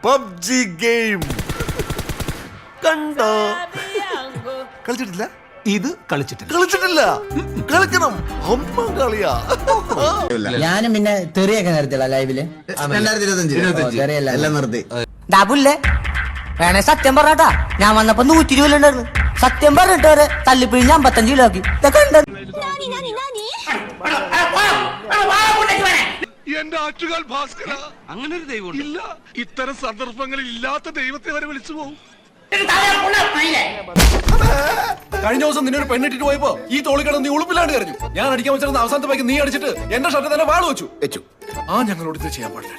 PUBG game കണ്ടോ? കളിച്ചിട്ടില്ല? ഇത് കളിച്ചിട്ടില്ല. കളിക്കണം. അമ്മ കളിയാ. ഞാനും പിന്നെ തെറിയൊക്കെ നിർത്തിയുള്ള ലൈവില് 2025 എല്ലാം നിർത്തി. ഡാബുല്ലേ വേണേ സത്യം പറഞ്ഞാ ഞാൻ വന്നപ്പോ 120 കിലോ ഉണ്ടായിരുന്നു. സത്യം പറഞ്ഞിട്ട് വരെ തല്ലിപ്പിഴിഞ്ഞ് 55 കിലോ ആക്കി. ഇതൊക്കെ ഉണ്ട്. എന്റെ ആറ്റുകാൽ ഭാസ്കര, അങ്ങനെ ഒരു ദൈവം ഇല്ല. ഇത്തരം സന്ദർഭങ്ങളിൽ ഇല്ലാത്ത ദൈവത്തെ വരെ വിളിച്ചു പോകും. കഴിഞ്ഞ ദിവസം നിന്നൊരു പെണ്ണിട്ടിട്ട് പോയപ്പോ ഈ തോളിക്കട നീ ഉളുപ്പില്ലാണ്ട് കരഞ്ഞു. ഞാൻ അടിക്കാൻ വെച്ചിരുന്ന അവസാനത്തെ ബാക്കി നീ അടിച്ചിട്ട് എന്റെ ഷർട്ട് തന്നെ വാള് വെച്ചു. ഞങ്ങളോട് ഇത് ചെയ്യാൻ പാടില്ല.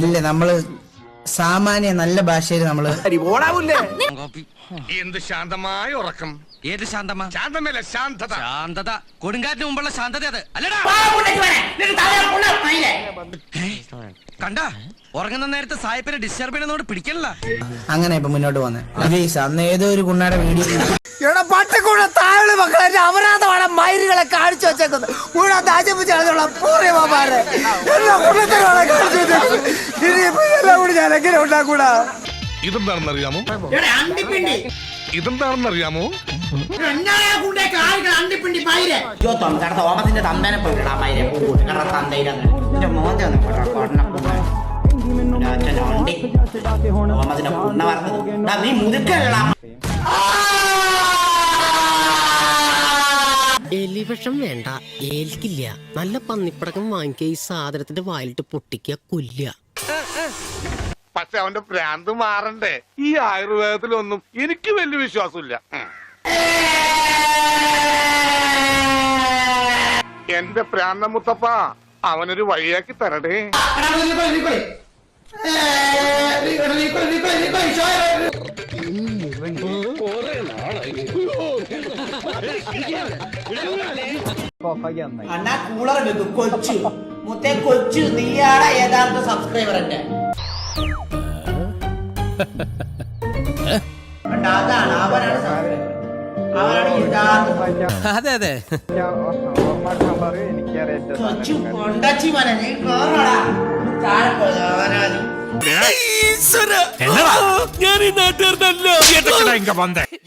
ഇല്ല നമ്മള് സാമാന്യ നല്ല ഭാഷയിൽ നമ്മള് എന്ത് ശാന്തമായ ഉറക്കം. ഏത് ശാന്തമാ? ശാന്തമല്ല, ശാന്തത. ശാന്തത കൊടുങ്കാറ്റിന് മുമ്പുള്ള ശാന്തത അത് അല്ലടാ. കണ്ട ഉറങ്ങുന്ന നേരത്തെ സായിപ്പിനെ ഡിസ്റ്റർബ് ചെയ്യുന്നതോട് പിടിക്കണല്ല. അങ്ങനെ ഇപ്പൊ മുന്നോട്ട് പോന്നെ. അന്ന് ഏതോ ഒരു കുണ്ണാടെ വീഡിയോ പട്ടിക്കൂടെ താഴെ മക്കളെ അപരാധമാണ് മയിലുകളെ കാണിച്ചു വെച്ചേക്കുന്നത്. ഞാൻ എങ്ങനെ ഉണ്ടാക്കൂടാ? ഇതെന്താണെന്നറിയാമോ? ഇതെന്താണെന്നറിയാമോ? ഓമത്തിന്റെ തന്തേനെ പോയിട്ടാ നീ മുതുക്കല്ല. എലിവിഷം വേണ്ട, ഏൽക്കില്ല. നല്ല പന്നിപ്പടക്കം വാങ്ങിക്കുക, ഈ സാധനത്തിന്റെ വായിലിട്ട് പൊട്ടിക്കുക, കൊല്ലുക. പക്ഷെ അവന്റെ ഭ്രാന്ത് മാറണ്ടേ? ഈ ആയുർവേദത്തിലൊന്നും എനിക്ക് വലിയ വിശ്വാസമില്ല. എന്റെ പ്രാന്ത മുത്തപ്പ, അവനൊരു വഴിയാക്കി തരടേ. അണ്ണാ കൂളർ വെക്കും. കൊച്ചു മുത്തേ കൊച്ചു, നീയാടാ യഥാർത്ഥ സബ്സ്ക്രൈബർ. എന്റെ അതാണ് അവനാണ് സബ്സ്ക്രൈബർ, അവനാണ് യഥാർത്ഥ. അതെ കൊച്ചു കൊണ്ടച്ചി മന നീ കേറടാ.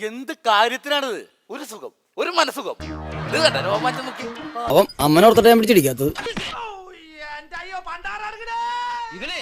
എന്ത് കാര്യത്തിനാണിത്? ഒരു സുഖം, ഒരു മനസുഖം. ഇത് കണ്ട രോമാറ്റം നോക്കി. അവൻ അമ്മനോർത്തിട്ട് ഞാൻ പിടിച്ചിടിക്കാത്തത്. ഇവനെ